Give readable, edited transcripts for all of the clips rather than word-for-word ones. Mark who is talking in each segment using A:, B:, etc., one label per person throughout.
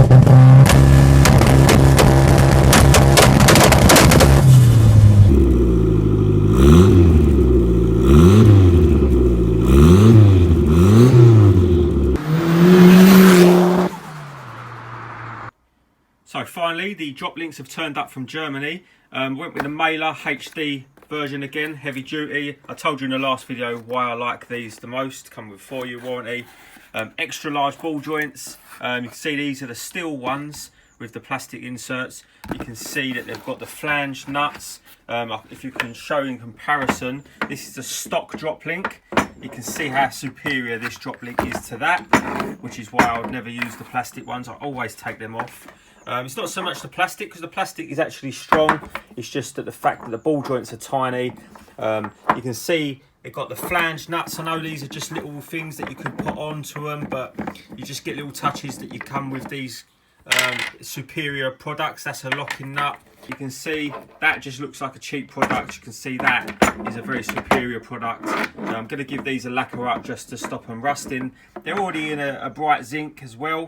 A: So finally, the drop links have turned up from Germany. Went with the Mailer HD version again, heavy duty. I told you in the last video why I like these the most. Come with 4-year warranty. Extra large ball joints. You can see these are the steel ones with the plastic inserts. You can see that they've got the flange nuts. If you can show in comparison, this is a stock drop link. You can see how superior this drop link is to that, which is why I would never use the plastic ones. I always take them off. It's not so much the plastic, because the plastic is actually strong. It's just that the fact that the ball joints are tiny. You can see they've got the flange nuts. I know these are just little things that you could put onto them, but you just get little touches that you come with these superior products. That's a locking nut. You can see that just looks like a cheap product. You can see that is a very superior product. I'm going to give these a lacquer up just to stop them rusting. They're already in a bright zinc as well.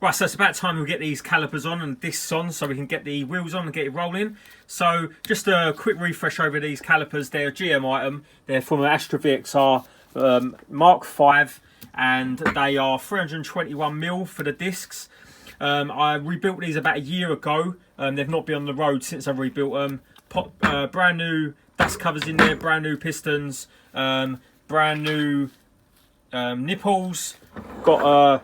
A: Right, so it's about time we get these calipers on and discs on so we can get the wheels on and get it rolling. So just a quick refresh over these calipers. They're a GM item. They're from an Astra VXR Mark 5 and they are 321mm for the discs. I rebuilt these about a year ago. They've not been on the road since I rebuilt them. Brand new dust covers in there, brand new pistons, brand new nipples. Got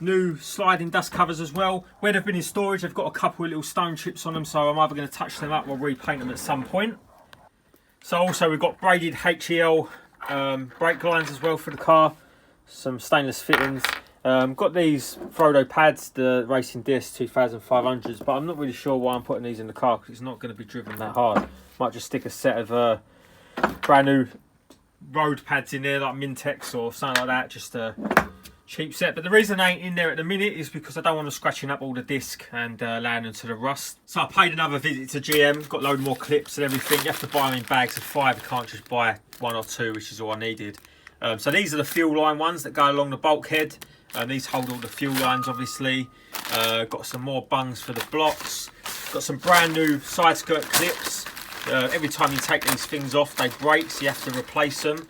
A: new sliding dust covers as well. Where they've been in storage, they've got a couple of little stone chips on them, so I'm either going to touch them up or repaint them at some point. So also we've got braided HEL brake lines as well for the car. Some stainless fittings. Got these Frodo pads, the Racing DS 2500s, but I'm not really sure why I'm putting these in the car because it's not going to be driven that hard. Might just stick a set of brand new road pads in there, like Mintex or something like that, just a cheap set. But the reason they ain't in there at the minute is because I don't want to scratching up all the disc and allowing them to the rust. So I paid another visit to GM, got a load more clips and everything. You have to buy them in bags of 5, you can't just buy 1 or 2, which is all I needed. So these are the fuel line ones that go along the bulkhead. These hold all the fuel lines, obviously. Got some more bungs for the blocks. Got some brand new side skirt clips. Every time you take these things off, they break, so you have to replace them.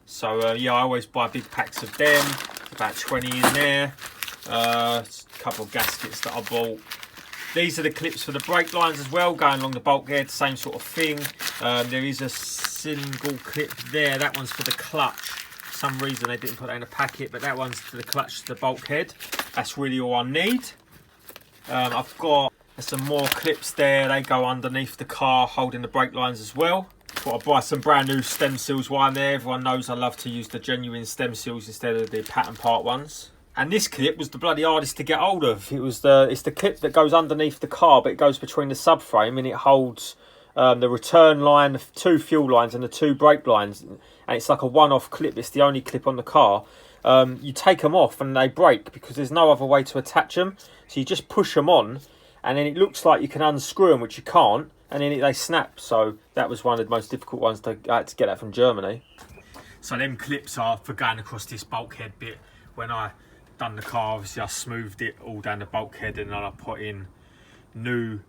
A: So yeah, I always buy big packs of them. About 20 in there. A couple of gaskets that I bought. These are the clips for the brake lines as well, going along the bulkhead, same sort of thing. There is a single clip there. That one's for the clutch. For some reason they didn't put that in a packet, but that one's for the clutch to the bulkhead. That's really all I need. I've got some more clips there. They go underneath the car, holding the brake lines as well. Thought I'd buy some brand new stem seals while I'm there. Everyone knows I love to use the genuine stem seals instead of the pattern part ones. And this clip was the bloody hardest to get hold of. It's the clip that goes underneath the car, but it goes between the subframe and it holds the return line, the 2 fuel lines and the 2 brake lines. And it's like a one-off clip. It's the only clip on the car. You take them off and they break because there's no other way to attach them. So you just push them on and then it looks like you can unscrew them, which you can't. And then they snap. So that was one of the most difficult ones. I had to get that from Germany. So them clips are for going across this bulkhead bit. When I done the car, obviously I smoothed it all down the bulkhead and then I put in new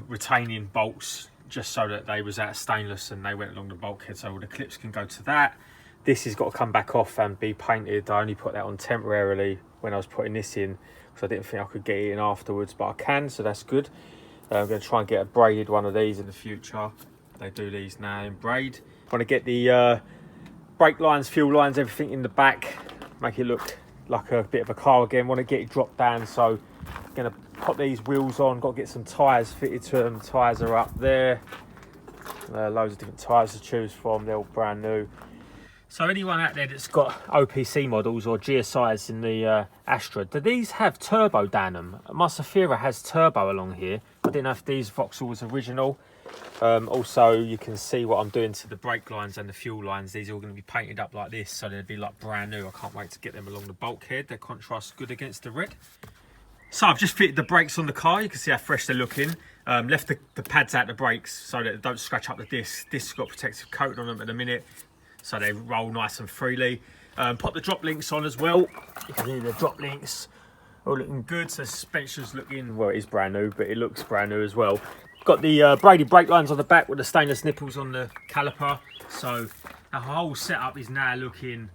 A: retaining bolts just so that they was out of stainless and they went along the bulkhead, so all the clips can go to that. This has got to come back off and be painted. I only put that on temporarily when I was putting this in because I didn't think I could get it in afterwards, but I can, so that's good. I'm going to try and get a braided one of these in the future. They do these now in braid. I want to get the brake lines, fuel lines, everything in the back, make it look like a bit of a car again. Want to get it dropped down, so I'm going to put these wheels on. Got to get some tyres fitted to them. Tyres are up there. Loads of different tyres to choose from. They're all brand new. So anyone out there that's got OPC models or GSIs in the Astra, do these have turbo down them? My Safira has turbo along here. I didn't know if these Vauxhall was original. Also, you can see what I'm doing to the brake lines and the fuel lines. These are all going to be painted up like this, so they'll be like brand new. I can't wait to get them along the bulkhead. Their contrast good against the red. So I've just fitted the brakes on the car. You can see how fresh they're looking. Left the pads out the brakes so that they don't scratch up the discs. Discs got protective coating on them at the minute, so they roll nice and freely. Put the drop links on as well. You can hear the drop links. all looking good. So suspension's looking, well, it is brand new, but it looks brand new as well. Got the braided brake lines on the back with the stainless nipples on the caliper. So the whole setup is now looking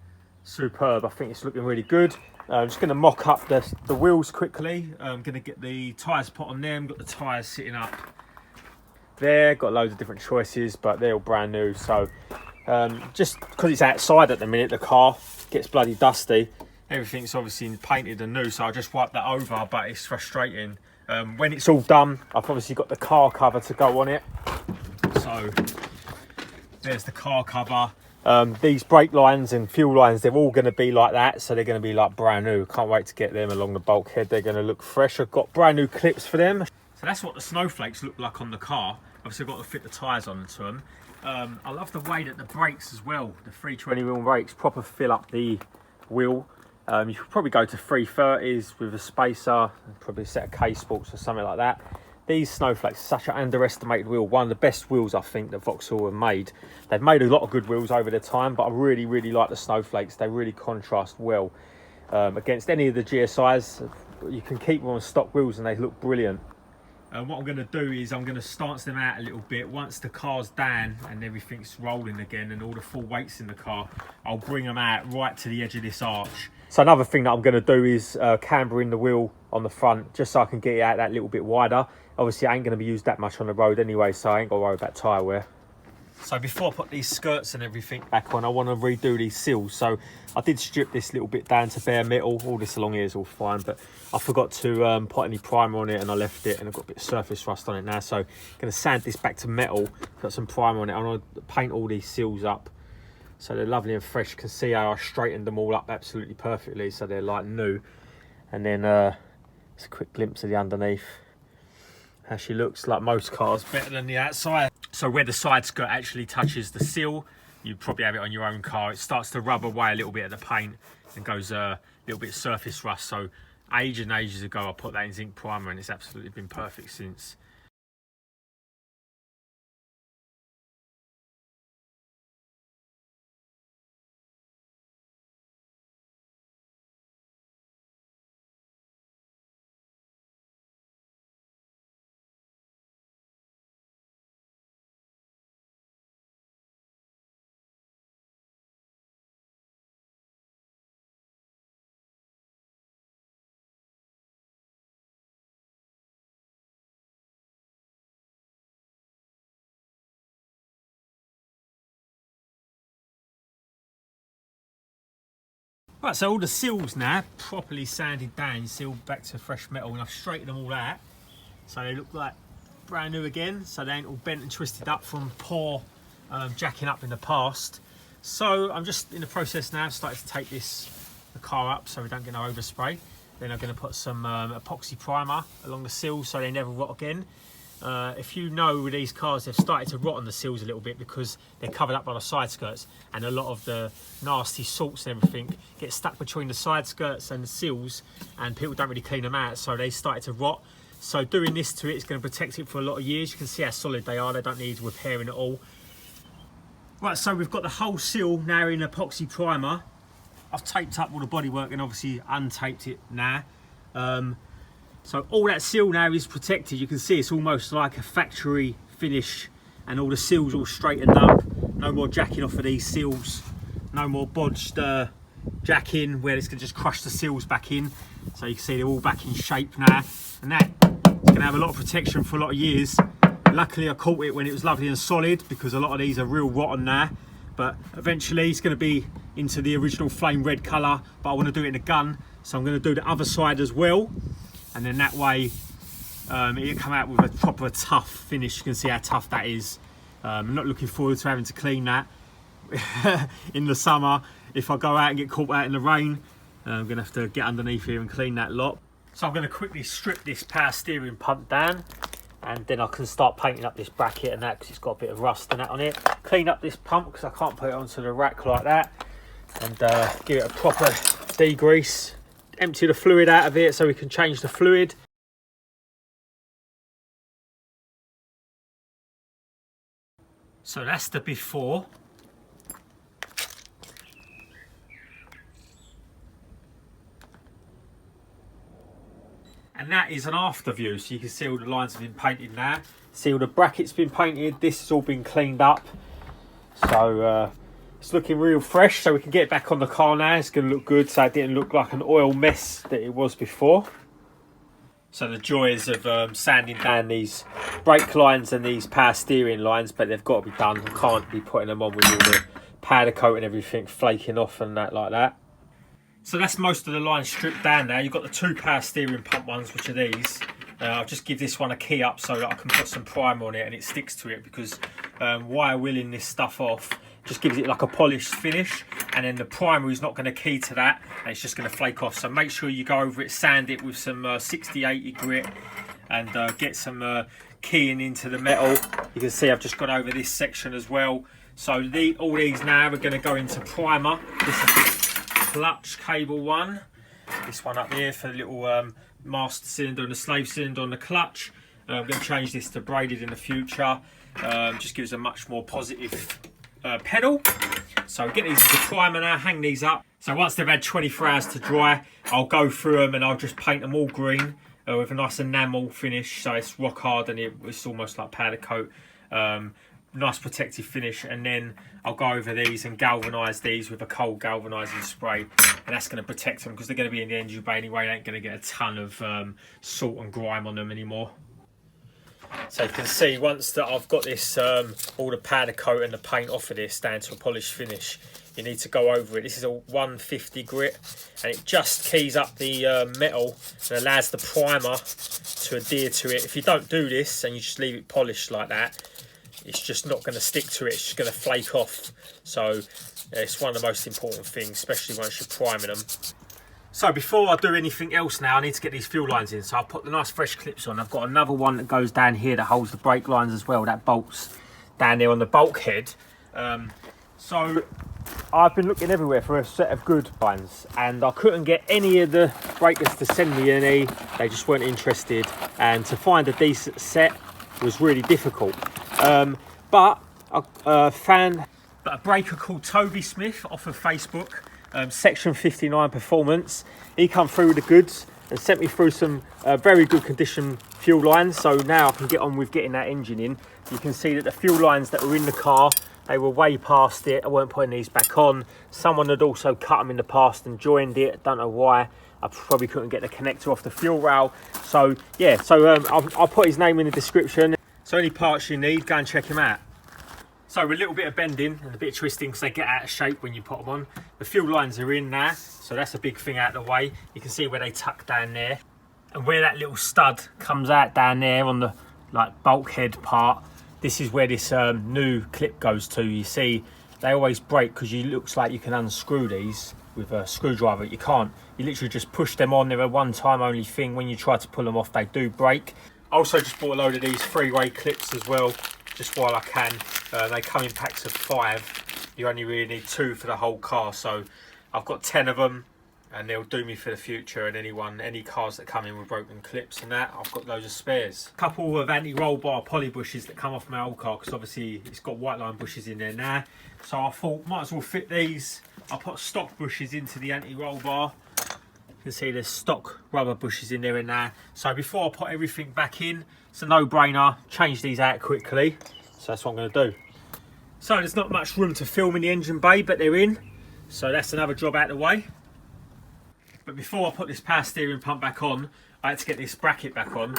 A: superb. I think it's looking really good. I'm just going to mock up the wheels quickly. I'm going to get the tyres put on them. Got the tyres sitting up there. Got loads of different choices, but they're all brand new. So just because it's outside at the minute, the car gets bloody dusty. Everything's obviously painted and new, so I just wipe that over, but it's frustrating. When it's all done, I've obviously got the car cover to go on it. So there's the car cover. These brake lines and fuel lines, they're all going to be like that, so they're going to be like brand new. Can't wait to get them along the bulkhead. They're going to look fresh. I've got brand new clips for them. So that's what the snowflakes look like on the car. Obviously I've got to fit the tyres onto them. I love the way that the brakes as well, the 320mm brakes, proper fill up the wheel. You could probably go to 330s with a spacer, probably a set of K-Sports or something like that. These snowflakes are such an underestimated wheel. One of the best wheels I think that Vauxhall have made. They've made a lot of good wheels over the time, but I really, really like the snowflakes. They really contrast well against any of the GSIs. You can keep them on stock wheels and they look brilliant. What I'm going to do is I'm going to stance them out a little bit. Once the car's down and everything's rolling again and all the full weight's in the car, I'll bring them out right to the edge of this arch. So another thing that I'm going to do is camber in the wheel on the front, just so I can get it out that little bit wider. Obviously I ain't going to be used that much on the road anyway, so I ain't got to worry about tyre wear. So before I put these skirts and everything back on, I want to redo these sills. So I did strip this little bit down to bare metal. All this along here is all fine, but I forgot to put any primer on it and I left it, and I've got a bit of surface rust on it now. So I'm going to sand this back to metal, put some primer on it. I want to paint all these sills up so they're lovely and fresh. You can see how I straightened them all up absolutely perfectly, so they're like new. And then it's a quick glimpse of the underneath. How she looks, like most cars, better than the outside. So where the side skirt actually touches the sill, you probably have it on your own car, it starts to rub away a little bit of the paint and goes a little bit of surface rust. So ages and ages ago I put that in zinc primer and it's absolutely been perfect since. Right, so all the sills now properly sanded down, you see all back to fresh metal, and I've straightened them all out. So they look like brand new again, so they ain't all bent and twisted up from poor jacking up in the past. So I'm just in the process now, starting to take the car up so we don't get no overspray. Then I'm going to put some epoxy primer along the sills so they never rot again. If you know with these cars, they've started to rot on the sills a little bit because they're covered up by the side skirts, and a lot of the nasty salts and everything get stuck between the side skirts and the sills, and people don't really clean them out, so they started to rot. So doing this to it is going to protect it for a lot of years. You can see how solid they are, they don't need repairing at all. Right, so we've got the whole sill now in epoxy primer. I've taped up all the bodywork and obviously untaped it now. So all that sill now is protected. You can see it's almost like a factory finish, and all the sills all straightened up. No more jacking off of these sills. No more bodged jacking where it's going to just crush the sills back in. So you can see they're all back in shape now. And that is going to have a lot of protection for a lot of years. Luckily I caught it when it was lovely and solid, because a lot of these are real rotten now. But eventually it's going to be into the original flame red colour, but I want to do it in a gun. So I'm going to do the other side as well. And then that way it'll come out with a proper tough finish. You can see how tough that is. I'm not looking forward to having to clean that in the summer. If I go out and get caught out in the rain, I'm going to have to get underneath here and clean that lot. So I'm going to quickly strip this power steering pump down, and then I can start painting up this bracket and that, because it's got a bit of rust and that on it. Clean up this pump because I can't put it onto the rack like that, and give it a proper degrease. Empty the fluid out of it so we can change the fluid. So that's the before. And that is an after view, so you can see all the lines have been painted now. See all the brackets been painted. This has all been cleaned up. So it's looking real fresh, so we can get it back on the car now. It's going to look good, so it didn't look like an oil mess that it was before. So the joys of sanding down these brake lines and these power steering lines, but they've got to be done. I can't be putting them on with all the powder coat and everything flaking off and that like that. So that's most of the lines stripped down now. You've got the 2 power steering pump ones, which are these. I'll just give this one a key up so that I can put some primer on it and it sticks to it, because wire willing this stuff off just gives it like a polished finish, and then the primer is not going to key to that and it's just going to flake off. So make sure you go over it, sand it with some 60-80 grit, and get some keying into the metal. You can see I've just gone over this section as well. So all these now are going to go into primer. This is the clutch cable one. This one up here for the little master cylinder and the slave cylinder on the clutch. I'm going to change this to braided in the future. Just gives a much more positive pedal. So get these as a primer now, hang these up. So once they've had 24 hours to dry, I'll go through them and I'll just paint them all green with a nice enamel finish. So it's rock hard and it's almost like powder coat. Nice protective finish, and then I'll go over these and galvanise these with a cold galvanising spray, and that's going to protect them because they're going to be in the engine bay anyway. They ain't going to get a ton of salt and grime on them anymore. So you can see once that I've got this all the powder coat and the paint off of this down to a polished finish, you need to go over it. This is a 150 grit, and it just keys up the metal and allows the primer to adhere to it. If you don't do this and you just leave it polished like that, it's just not going to stick to it. It's just going to flake off. So it's one of the most important things, especially once you're priming them. So before I do anything else now, I need to get these fuel lines in. So I'll put the nice fresh clips on. I've got another one that goes down here that holds the brake lines as well. That bolts down there on the bulkhead. So I've been looking everywhere for a set of good lines, and I couldn't get any of the breakers to send me any. They just weren't interested. And to find a decent set was really difficult. But I found a breaker called Toby Smith off of Facebook, Section 59 Performance. He come through with the goods and sent me through some very good condition fuel lines. So now I can get on with getting that engine in. You can see that the fuel lines that were in the car, they were way past it. I weren't putting these back on. Someone had also cut them in the past and joined it. Don't know why. I probably couldn't get the connector off the fuel rail. So yeah, I'll put his name in the description. So any parts you need, go and check him out. So with a little bit of bending and a bit of twisting because they get out of shape when you put them on. The fuel lines are in now, so that's a big thing out of the way. You can see where they tuck down there. And where that little stud comes out down there on the bulkhead part, this is where this new clip goes to. You see, they always break because it looks like you can unscrew these with a screwdriver. You can't. You literally just push them on. They're a one-time only thing. When you try to pull them off, they do break. I also just bought a load of these 3-way clips as well, just while I can. They come in packs of 5. You only really need 2 for the whole car, so I've got 10 of them, and they'll do me for the future. And any cars that come in with broken clips and that, I've got loads of spares. A couple of anti-roll bar poly bushes that come off my old car, because obviously it's got white line bushes in there now. So I thought might as well fit these. I put stock bushes into the anti-roll bar. You can see there's stock rubber bushes in there and now. So before I put everything back in, it's a no-brainer. Change these out quickly. So that's what I'm going to do. So there's not much room to film in the engine bay, but they're in. So that's another job out of the way. But before I put this power steering pump back on, I had to get this bracket back on.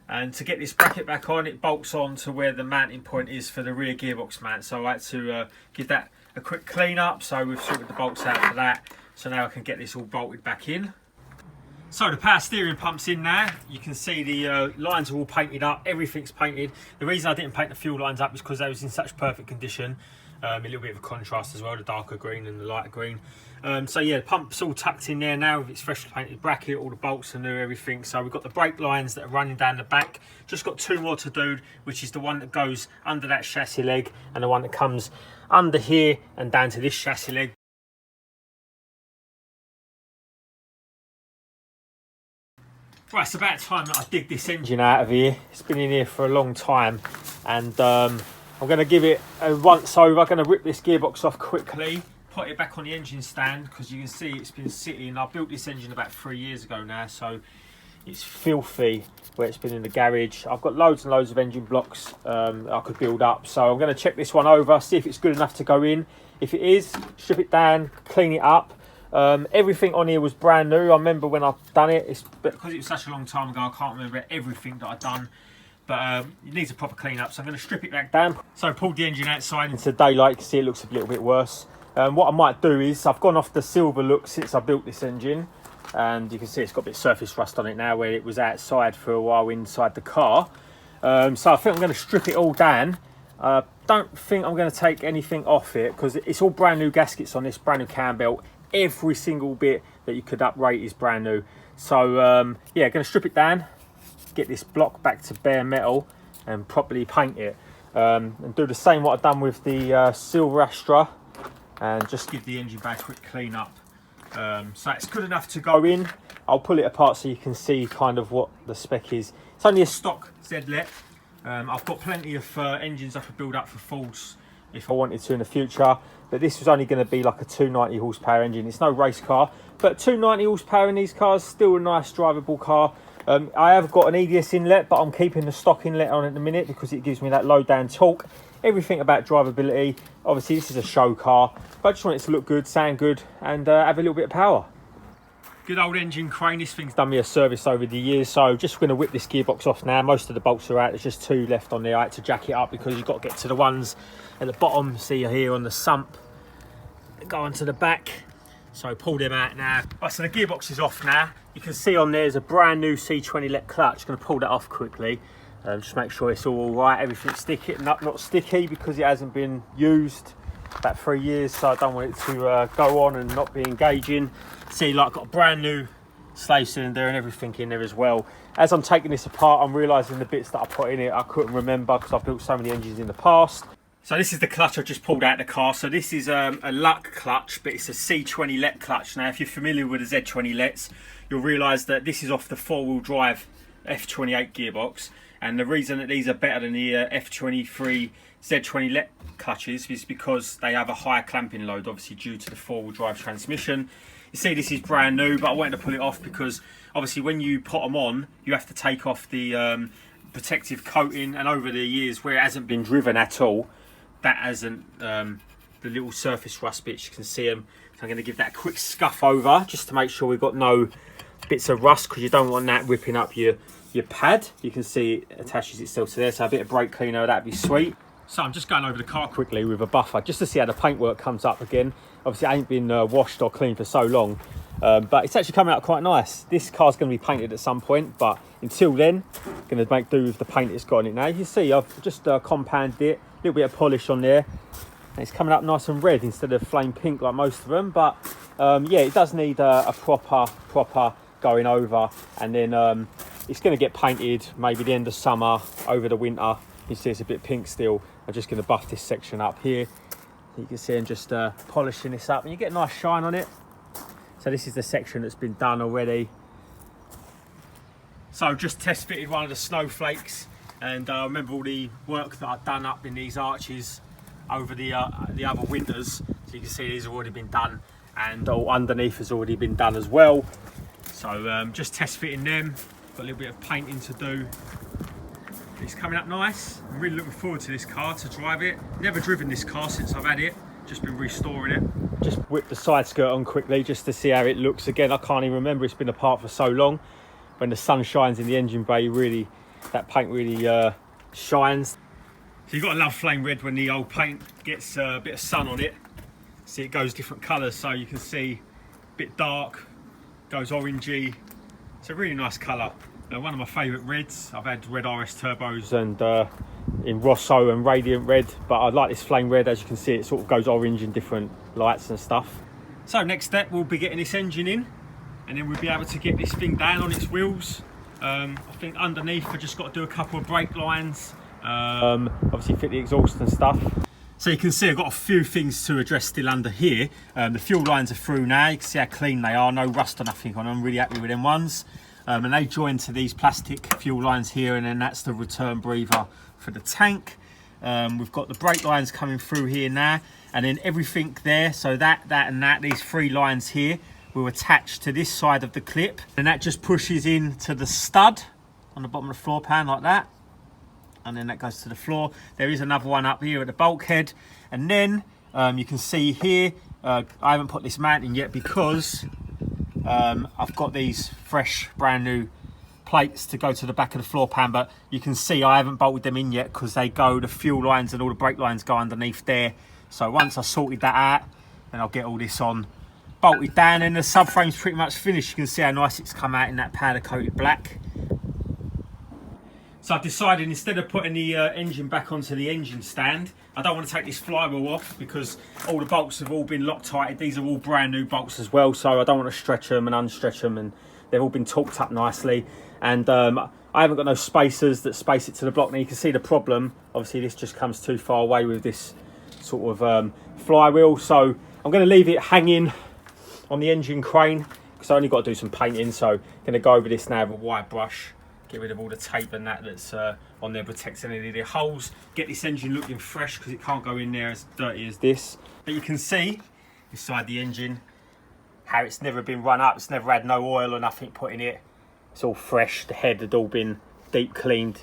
A: And to get this bracket back on, it bolts on to where the mounting point is for the rear gearbox mount. So I had to give that a quick clean up. So we've sorted the bolts out for that. So now I can get this all bolted back in. So the power steering pump's in now. You can see the lines are all painted up. Everything's painted. The reason I didn't paint the fuel lines up is because they was in such perfect condition. A little bit of a contrast as well, the darker green and the lighter green. So yeah, the pump's all tucked in there now with its freshly painted bracket. All the bolts are new, everything. So we've got the brake lines that are running down the back. Just got 2 more to do, which is the one that goes under that chassis leg and the one that comes under here and down to this chassis leg. Right, it's about time that I dig this engine out of here. It's been in here for a long time, and I'm going to give it a once over. I'm going to rip this gearbox off quickly, put it back on the engine stand, because you can see it's been sitting. I built this engine about 3 years ago now, so It's filthy where it's been in the garage. I've got loads and loads of engine blocks I could build up. So I'm going to check this one over, see if it's good enough to go in. If it is, strip it down, clean it up. Everything on here was brand new. I remember when I've done it, it's because it was such a long time ago, I can't remember everything that I've done. But it needs a proper clean up, so I'm going to strip it back down. So I pulled the engine outside into daylight. You can see it looks a little bit worse. What I might do is, I've gone off the silver look since I built this engine, and you can see it's got a bit of surface rust on it now where it was outside for a while inside the car. So I think I'm going to strip it all down. Don't think I'm going to take anything off it because it's all brand new gaskets on this, brand new cam belt. Every single bit that you could uprate is brand new. So yeah, going to strip it down, get this block back to bare metal and properly paint it. And do the same what I've done with the silver Astra, and just give the engine bay a quick clean up. So it's good enough to go in. I'll pull it apart so you can see kind of what the spec is. It's only a stock Z-let. I've got plenty of engines I could build up for Fords if I wanted to in the future, but this was only going to be like a 290 horsepower engine. It's no race car, but 290 horsepower in these cars, still a nice drivable car. I have got an EDS inlet, but I'm keeping the stock inlet on at the minute because it gives me that low down torque. Everything about drivability. Obviously this is a show car, but I just want it to look good, sound good, and have a little bit of power. Good old engine crane. This thing's done me a service over the years, so just going to whip this gearbox off now. Most of the bolts are out, there's just 2 left on there. I had to jack it up because you've got to get to the ones at the bottom. See here on the sump, go onto the back, so pull them out now. Right, so the gearbox is off now. You can see on there's a brand new C20 let clutch. Going to pull that off quickly, just make sure it's all right, everything's sticky, not sticky because it hasn't been used about 3 years, so I don't want it to go on and not be engaging. See, like, got a brand new slave cylinder and everything in there as well. As I'm taking this apart, I'm realising the bits that I put in it I couldn't remember because I've built so many engines in the past. So this is the clutch I just pulled out of the car. So this is a Luck clutch, but it's a C20 let clutch. Now, if you're familiar with the Z20 lets, you'll realise that this is off the 4-wheel drive F28 gearbox. And the reason that these are better than the F23 Z20 let clutches is because they have a higher clamping load, obviously due to the 4-wheel drive transmission. You see this is brand new, but I wanted to pull it off because obviously when you put them on, you have to take off the protective coating, and over the years where it hasn't been driven at all, that hasn't, the little surface rust bits, you can see them. So I'm going to give that a quick scuff over just to make sure we've got no bits of rust, because you don't want that ripping up your pad. You can see it attaches itself to there, so a bit of brake cleaner, that'd be sweet. So I'm just going over the car quickly with a buffer just to see how the paintwork comes up again. Obviously it ain't been washed or cleaned for so long, but it's actually coming out quite nice. This car's going to be painted at some point, but until then I'm going to make do with the paint it's got on it now. You can see I've just compounded it, a little bit of polish on there, and it's coming up nice and red instead of flame pink like most of them. But yeah, it does need a proper going over, and then it's going to get painted maybe the end of summer, over the winter. You see it's a bit pink still. I'm just going to buff this section up here. You can see I'm just polishing this up, and you get a nice shine on it. So this is the section that's been done already. So just test fitted one of the snowflakes, and I remember all the work that I've done up in these arches over the other winters. So you can see these have already been done, and all underneath has already been done as well. So just test fitting them. Got a little bit of painting to do. It's coming up nice. I'm really looking forward to this car, to drive it. Never driven this car since I've had it, just been restoring it. Just whip the side skirt on quickly just to see how it looks again. I can't even remember, it's been apart for so long. When the sun shines in the engine bay, really, that paint really shines. So you've got to love flame red when the old paint gets a bit of sun on it. See, it goes different colours, so you can see a bit dark, goes orangey. It's a really nice colour. One of my favourite reds. I've had red RS turbos and in Rosso and Radiant red, but I like this flame red. As you can see, it sort of goes orange in different lights and stuff. So next step, we'll be getting this engine in, and then we'll be able to get this thing down on its wheels. I think underneath I've just got to do a couple of brake lines, obviously fit the exhaust and stuff. So you can see I've got a few things to address still under here. The fuel lines are through now. You can see how clean they are, no rust or nothing on them. I'm really happy with them ones. And they join to these plastic fuel lines here, and then that's the return breather for the tank. We've got the brake lines coming through here now, and then everything there, so that and that, these 3 lines here will attach to this side of the clip, and that just pushes into the stud on the bottom of the floor pan like that, and then that goes to the floor. There is another one up here at the bulkhead, and then you can see here, I haven't put this mounting yet because I've got these fresh brand new plates to go to the back of the floor pan, but you can see I haven't bolted them in yet because the fuel lines and all the brake lines go underneath there. So once I sorted that out, then I'll get all this on bolted down, and the subframe's pretty much finished. You can see how nice it's come out in that powder coated black. So I've decided, instead of putting the engine back onto the engine stand, I don't want to take this flywheel off because all the bolts have all been Loctited. These are all brand new bolts as well, so I don't want to stretch them and unstretch them, and they've all been torqued up nicely. And I haven't got no spacers that space it to the block. Now you can see the problem. Obviously this just comes too far away with this sort of flywheel, so I'm going to leave it hanging on the engine crane because I only got to do some painting. So I'm going to go over this now with a wire brush, get rid of all the tape and that's on there, protects any of the holes, get this engine looking fresh because it can't go in there as dirty as this. But you can see inside the engine how it's never been run up, it's never had no oil or nothing put in it. It's all fresh. The head had all been deep cleaned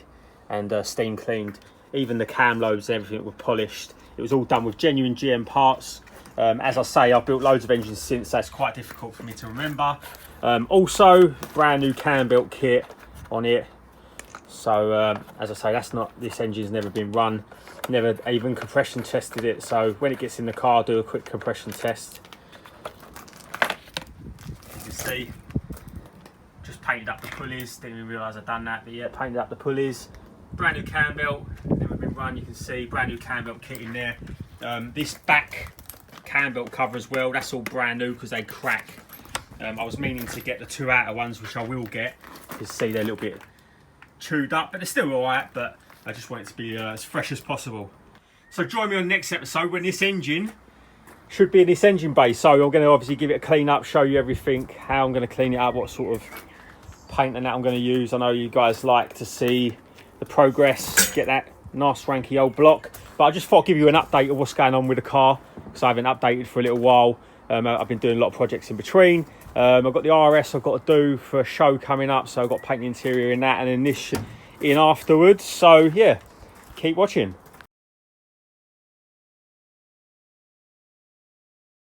A: and steam cleaned. Even the cam lobes and everything were polished. It was all done with genuine GM parts. As I say, I've built loads of engines since, so it's quite difficult for me to remember. Also, brand new cam belt kit on it. So as I say, this engine's never been run, never even compression tested it. So when it gets in the car, I'll do a quick compression test. You can see, just painted up the pulleys, didn't even realise I'd done that, but yeah, painted up the pulleys. Brand new cam belt, never been run. You can see brand new cam belt kit in there. This back cam belt cover as well, that's all brand new because they crack. I was meaning to get the two outer ones, which I will get. You can see they're a little bit chewed up, but they're still alright, but I just want it to be as fresh as possible. So join me on the next episode when this engine should be in this engine bay. So I'm going to obviously give it a clean up, show you everything, how I'm going to clean it up, what sort of paint and that I'm going to use. I know you guys like to see the progress, get that nice ranky old block, but I just thought I'd give you an update of what's going on with the car because I haven't updated for a little while. I've been doing a lot of projects in between. I've got the RS I've got to do for a show coming up, so I've got paint the interior in that, and then this in afterwards. So yeah, keep watching.